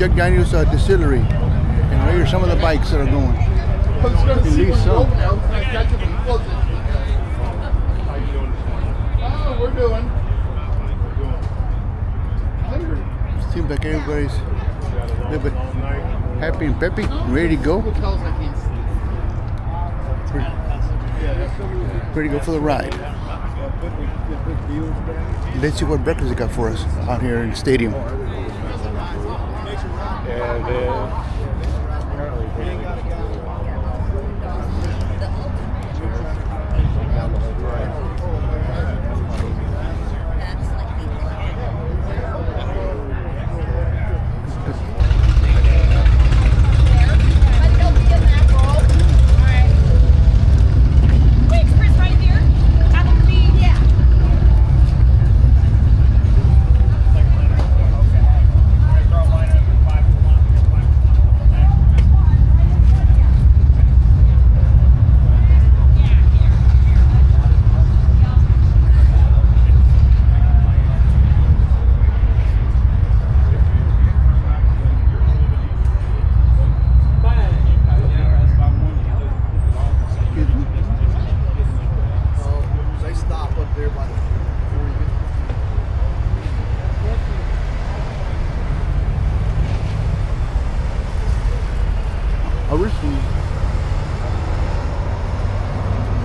Jack Daniel's distillery. And right here are some of the bikes that are going. At least some. We're doing. Seems like everybody's a little bit happy and peppy, ready to go. Ready to go for the ride. Let's see what breakfast they got for us out here in the stadium.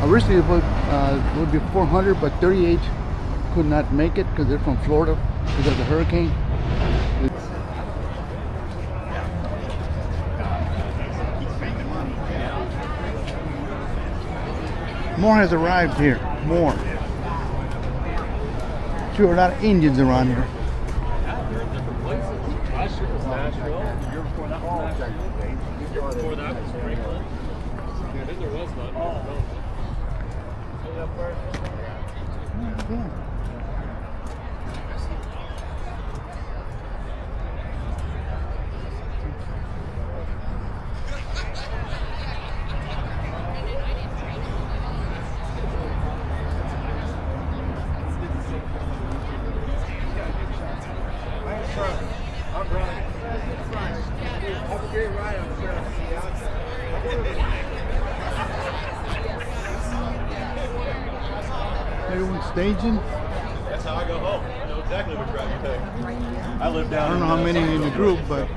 Originally it would be 400, but 38 could not make it because they're from Florida because of the hurricane. More has arrived here. More. Sure, a lot of Indians around here. Everyone's staging. That's how I go home. I know exactly which route you take. I live down. I don't know how many in the group, but.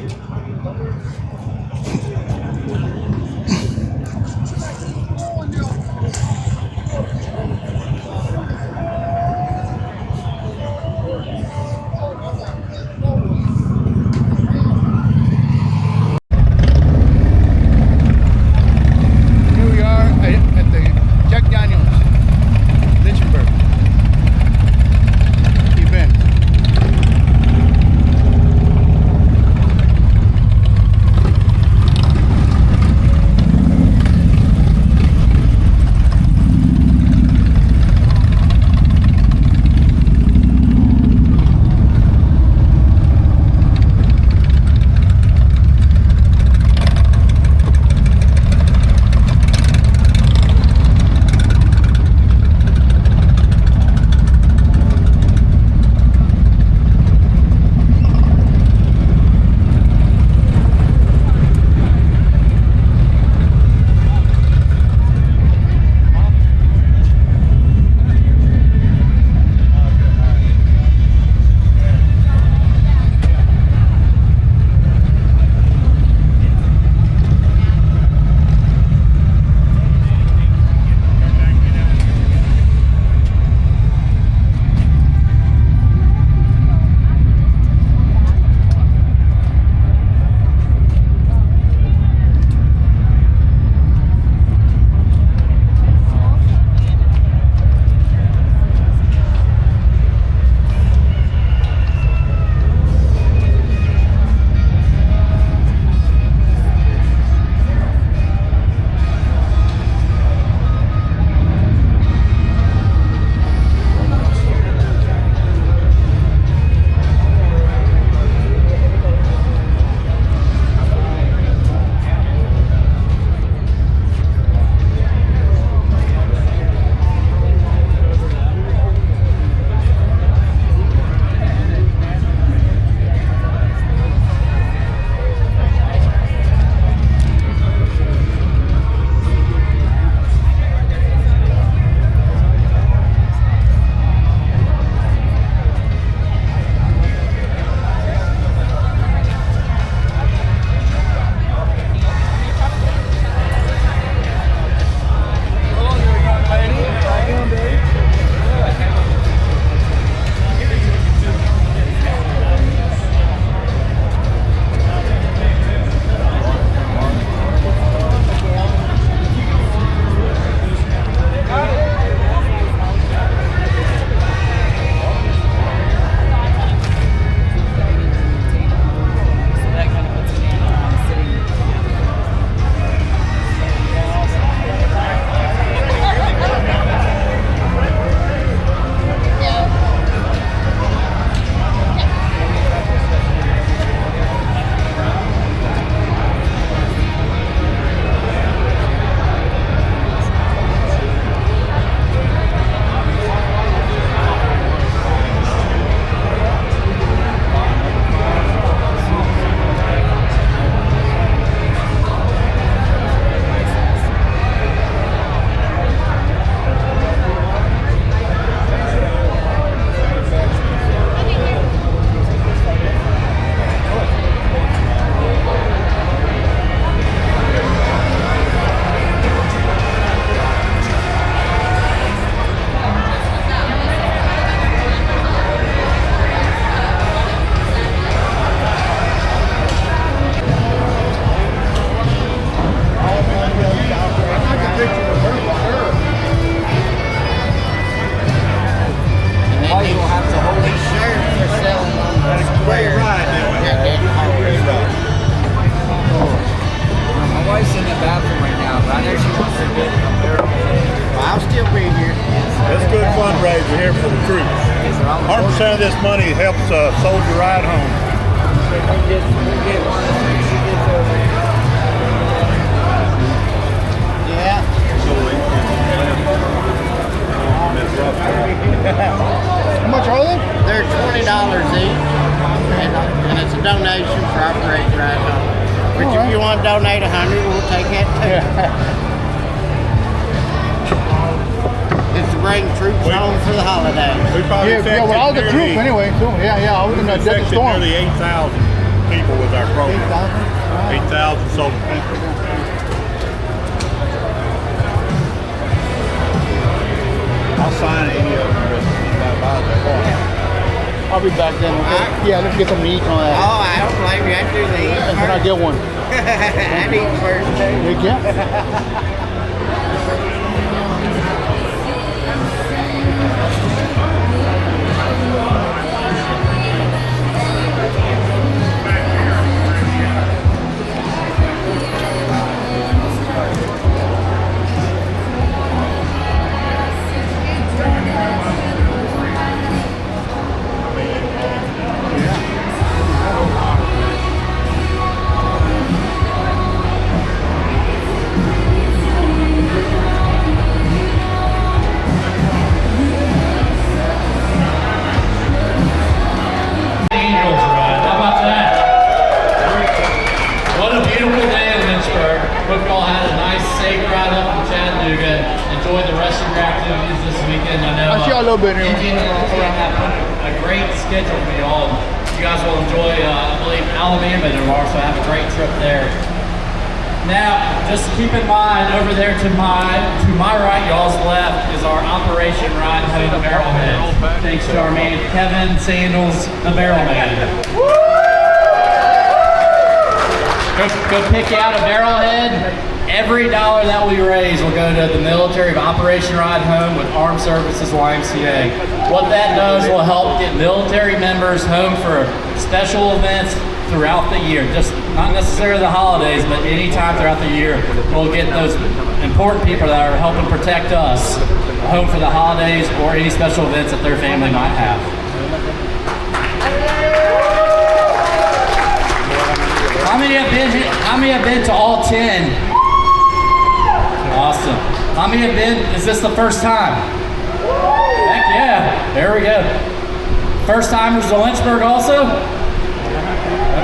Here we are at the Jack Daniels Lynchburg event. fundraiser here for the troops. 100% of this money helps soldier ride home. Yeah. How much are they? They're $20 each, and it's a donation for our parade ride home. But if you want to donate 100, we'll take that too. It's to bring troops home for the holidays. We probably Well, I was a troop anyway, so yeah, I was in the Desert Storm. Nearly 8,000 people with our program. 8,000 sold. I'll sign any of them. Anybody buys that car. I'll be back then, okay? Yeah, let's get something to eat and all that. Oh, I don't blame you. I do the eat And then I'll get one. I'd eat first too. Heck yeah. Angels ride. How about that? What a beautiful day in Lynchburg. Hope you all had a nice, safe ride up from Chattanooga. Enjoy the rest of your activities this weekend. I know I'll see you a little bit anyway. Indian is going to have a great schedule for you all. You guys will enjoy, I believe, Alabama tomorrow, so have a great trip there. Now, just keep in mind, over there to my right, y'all's left, is our Operation Ride Home the Barrelhead. Thanks to our man Kevin Sandals, the Barrelman. Go pick out a barrelhead. Every dollar that we raise will go to the military of Operation Ride Home with Armed Services YMCA. What that does will help get military members home for special events throughout the year. Just not necessarily the holidays, but any time throughout the year, we'll get those important people that are helping protect us home for the holidays or any special events that their family might have. How many have been to all 10? Awesome. How many have been? Is this the first time? Heck yeah. There we go. First timers to Lynchburg also?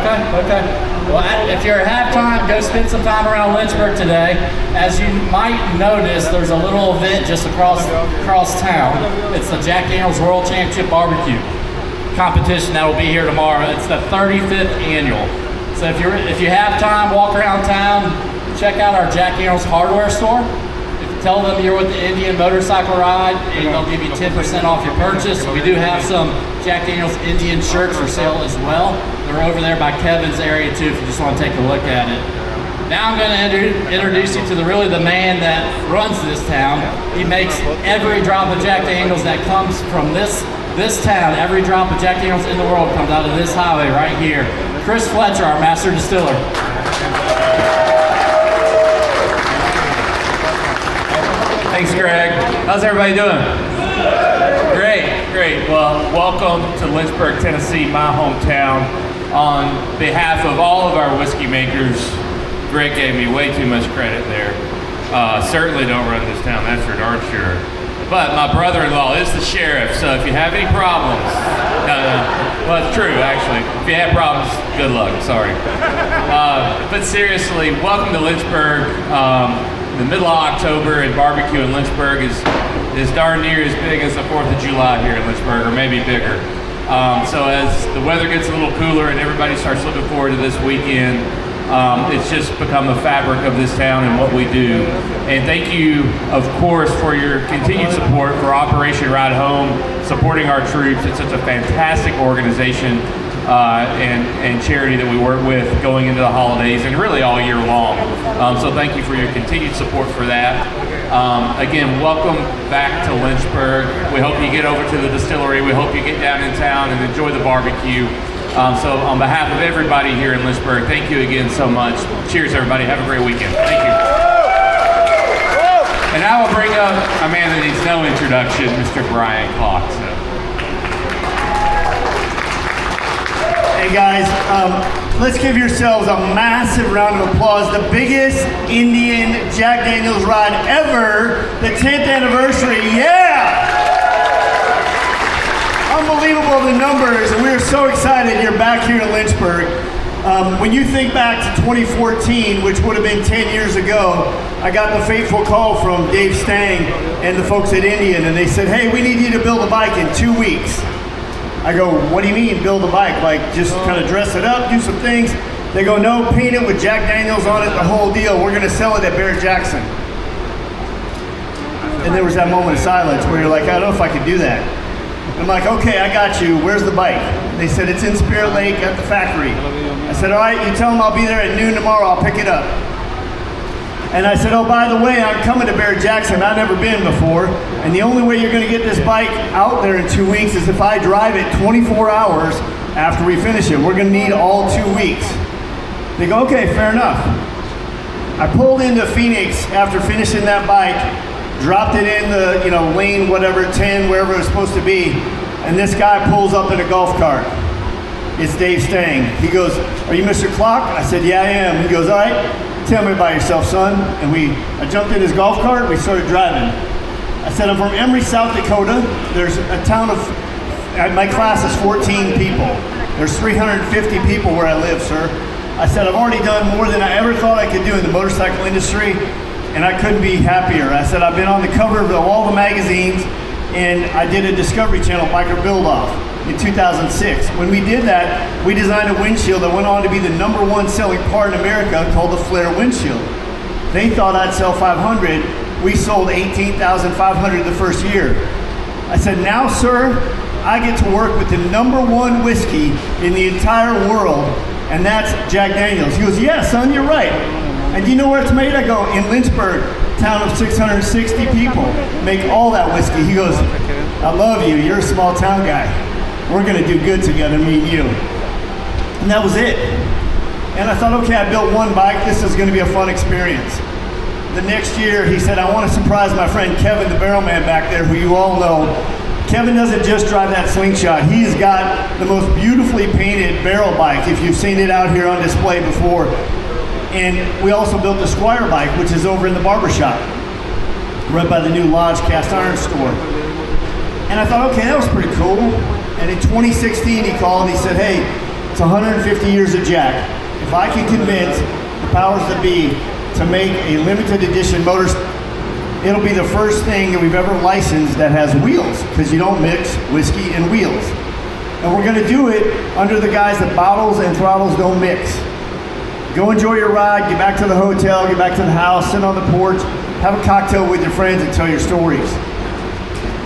Okay. Well, if you're at halftime, go spend some time around Lynchburg today. As you might notice, there's a little event just across town. It's the Jack Daniel's World Championship Barbecue competition that will be here tomorrow. It's the 35th annual. So if you have time, walk around town, check out our Jack Daniel's hardware store. Tell them you're with the Indian Motorcycle Ride, and they'll give you 10% off your purchase. We do have some Jack Daniel's Indian shirts for sale as well. They're over there by Kevin's area too, if you just want to take a look at it. Now I'm going to introduce you to the man that runs this town. He makes every drop of Jack Daniel's that comes from this town. Every drop of Jack Daniel's in the world comes out of this highway right here. Chris Fletcher, our master distiller. Thanks, Greg. How's everybody doing? Great. Well, welcome to Lynchburg, Tennessee, my hometown. On behalf of all of our whiskey makers, Greg gave me way too much credit there. Certainly don't run this town, that's for darn sure. But my brother-in-law is the sheriff, so if you have any problems, well, it's true, actually. If you have problems, good luck, sorry. But seriously, welcome to Lynchburg. The middle of October, and barbecue in Lynchburg is darn near as big as the 4th of July here in Lynchburg, or maybe bigger. So as the weather gets a little cooler and everybody starts looking forward to this weekend, it's just become a fabric of this town and what we do. And thank you, of course, for your continued support for Operation Ride Home, supporting our troops. It's such a fantastic organization and charity that we work with going into the holidays and really all year long. So thank you for your continued support for that. Again, welcome back to Lynchburg. We hope you get over to the distillery. We hope you get down in town and enjoy the barbecue. So on behalf of everybody here in Lynchburg, thank you again so much. Cheers, everybody. Have a great weekend. Thank you. And I will bring up a man that needs no introduction, Mr. Brian Clark. Hey guys, let's give yourselves a massive round of applause. The biggest Indian Jack Daniel's ride ever, the 10th anniversary, yeah! Unbelievable the numbers, and we are so excited you're back here in Lynchburg. When you think back to 2014, which would have been 10 years ago, I got the fateful call from Dave Stang and the folks at Indian, and they said, hey, we need you to build a bike in 2 weeks. I go, what do you mean build a bike? Like just kind of dress it up, do some things? They go, no, paint it with Jack Daniels on it, the whole deal. We're gonna sell it at Barrett Jackson. And there was that moment of silence where you're like, I don't know if I could do that. I'm like, okay, I got you. Where's the bike? They said, it's in Spirit Lake at the factory. I said, all right, you tell them I'll be there at noon tomorrow. I'll pick it up. And I said, oh, by the way, I'm coming to Barrett Jackson. I've never been before. And the only way you're going to get this bike out there in 2 weeks is if I drive it 24 hours after we finish it. We're going to need all 2 weeks. They go, okay, fair enough. I pulled into Phoenix after finishing that bike, dropped it in the, lane, whatever, 10, wherever it was supposed to be. And this guy pulls up in a golf cart. It's Dave Stang. He goes, are you Mr. Clock? I said, yeah, I am. He goes, all right, tell me about yourself, son. And I jumped in his golf cart and we started driving. I said, I'm from Emory, South Dakota. There's a town of, my class is 14 people. There's 350 people where I live, sir. I said, I've already done more than I ever thought I could do in the motorcycle industry, and I couldn't be happier. I said, I've been on the cover of all the magazines, and I did a Discovery Channel biker build-off in 2006. When we did that, we designed a windshield that went on to be the #1 selling part in America called the Flare windshield. They thought I'd sell 500. We sold 18,500 the first year. I said, now, sir, I get to work with the #1 whiskey in the entire world, and that's Jack Daniels. He goes, yeah, son, you're right. And do you know where it's made? I go, in Lynchburg, town of 660 people, make all that whiskey. He goes, I love you. You're a small town guy. We're going to do good together, me and you. And that was it. And I thought, okay, I built one bike. This is going to be a fun experience. The next year, he said, I want to surprise my friend Kevin, the barrel man back there, who you all know. Kevin doesn't just drive that slingshot. He's got the most beautifully painted barrel bike, if you've seen it out here on display before. And we also built the Squire bike, which is over in the barber shop, right by the new Lodge cast iron store. And I thought, okay, that was pretty cool. And in 2016, he called and he said, hey, it's 150 years of Jack. If I can convince the powers that be to make a limited edition motorcycle, it'll be the first thing that we've ever licensed that has wheels, because you don't mix whiskey and wheels. And we're gonna do it under the guise that bottles and throttles don't mix. Go enjoy your ride, get back to the hotel, get back to the house, sit on the porch, have a cocktail with your friends and tell your stories.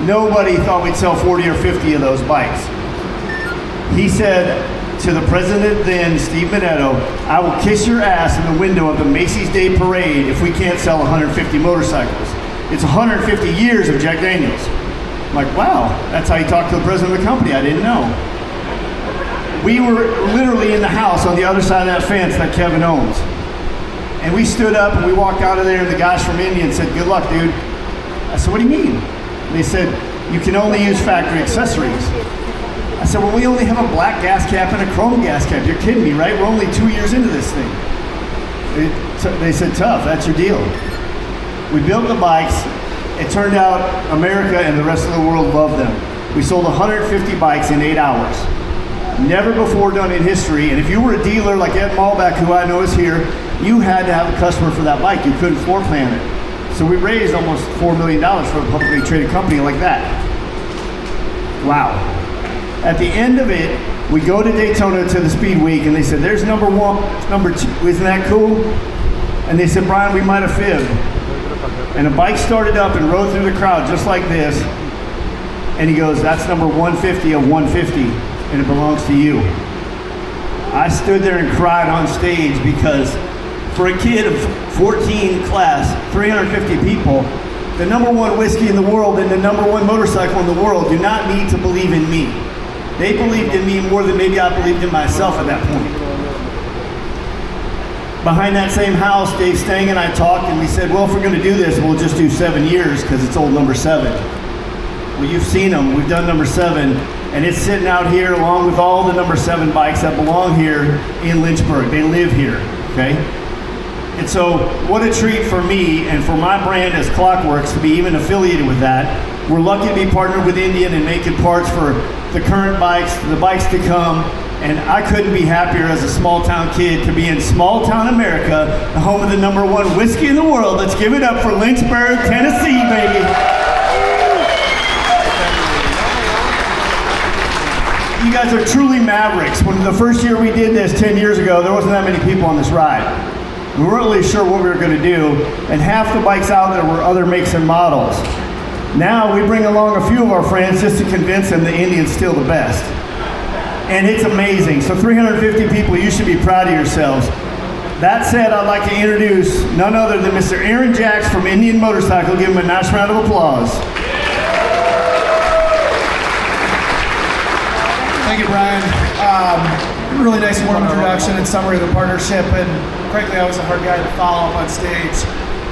Nobody thought we'd sell 40 or 50 of those bikes. He said to the president then, Steve Minetto, I will kiss your ass in the window of the Macy's Day Parade if we can't sell 150 motorcycles. It's 150 years of Jack Daniels. I'm like, wow, that's how you talk to the president of the company. I didn't know. We were literally in the house on the other side of that fence that Kevin owns. And we stood up and we walked out of there and the guys from India said, good luck, dude. I said, what do you mean? They said, you can only use factory accessories. I said, well, we only have a black gas cap and a chrome gas cap. You're kidding me, right? We're only 2 years into this thing. They said, tough, that's your deal. We built the bikes. It turned out America and the rest of the world loved them. We sold 150 bikes in 8 hours. Never before done in history. And if you were a dealer like Ed Malbeck, who I know is here, you had to have a customer for that bike. You couldn't floor plan it. So we raised almost $4 million for a publicly traded company like that. Wow. At the end of it, we go to Daytona to the Speed Week, and they said, there's #1, #2, isn't that cool? And they said, Brian, we might have fibbed. And a bike started up and rode through the crowd just like this, and he goes, that's number 150 of 150, and it belongs to you. I stood there and cried on stage because for a kid of 14 class, 350 people, the #1 whiskey in the world and the #1 motorcycle in the world do not need to believe in me. They believed in me more than maybe I believed in myself at that point. Behind that same house, Dave Stang and I talked and we said, well, if we're gonna do this, we'll just do 7 years because it's old #7. Well, you've seen them, we've done #7, and it's sitting out here along with all the #7 bikes that belong here in Lynchburg. They live here, okay? And so, what a treat for me and for my brand as Clockworks to be even affiliated with that. We're lucky to be partnered with Indian and making parts for the current bikes, the bikes to come, and I couldn't be happier as a small town kid to be in small town America, the home of the #1 whiskey in the world. Let's give it up for Lynchburg, Tennessee, baby. You guys are truly mavericks. When the first year we did this 10 years ago, there wasn't that many people on this ride. We weren't really sure what we were going to do, and half the bikes out there were other makes and models. Now we bring along a few of our friends just to convince them the Indian's still the best. And it's amazing. So 350 people, you should be proud of yourselves. That said, I'd like to introduce none other than Mr. Aaron Jacks from Indian Motorcycle. Give him a nice round of applause. Thank you, Brian. Really nice warm introduction and summary of the partnership, and frankly, I was a hard guy to follow up on stage.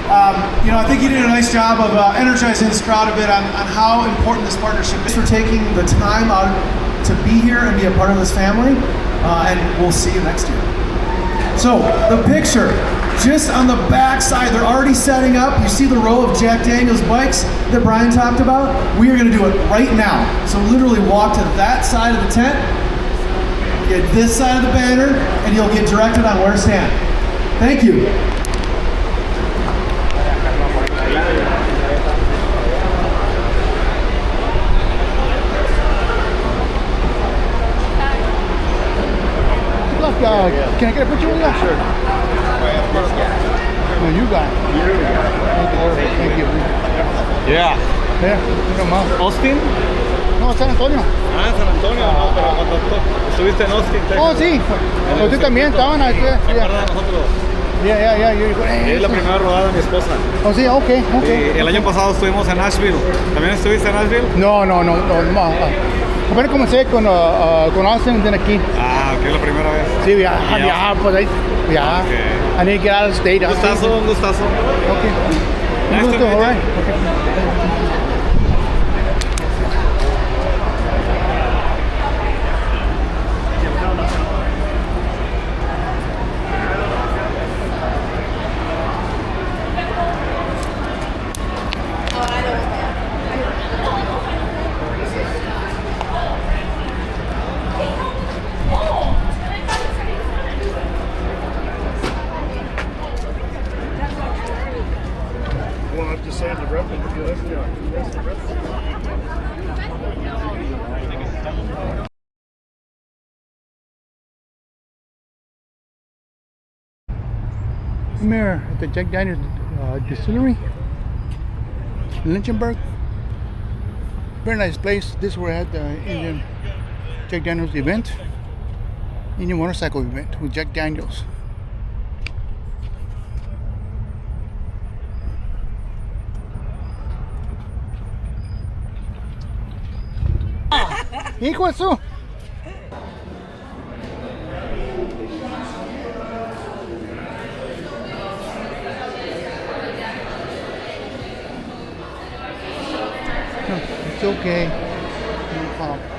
I think you did a nice job of energizing this crowd a bit on how important this partnership is. For taking the time out to be here and be a part of this family, and we'll see you next year. So, the picture, just on the back side, they're already setting up. You see the row of Jack Daniels bikes that Brian talked about? We are going to do it right now. So literally walk to that side of the tent, get this side of the banner, and you'll get directed on where to stand. Thank you. Look, can I get a picture with you? Sure. No, you got it. Thank you. Yeah. There, mira más. Austin? No, San Antonio. Ah, San Antonio, no, pero cuando estuviste en Austin, Texas. Oh, sí. Usted también estaban ahí. ¿Te acuerdas de nosotros? Es la primera rodada de mi esposa. Oh, sí, ok. Y el año pasado estuvimos en Nashville. ¿También estuviste en Nashville? No. Apenas comencé con Austin de aquí. Ah, ok, la primera vez. Sí, ya, pues ahí, ya. Okay. I need to get out of the state. Un gustazo. Okay. Nice to meet you. All right. Okay. I'm here at the Jack Daniels distillery in Lynchburg. Very nice place. This is where I had the Indian Jack Daniels event, Indian motorcycle event with Jack Daniels. Hijo de su. It's okay. No problem.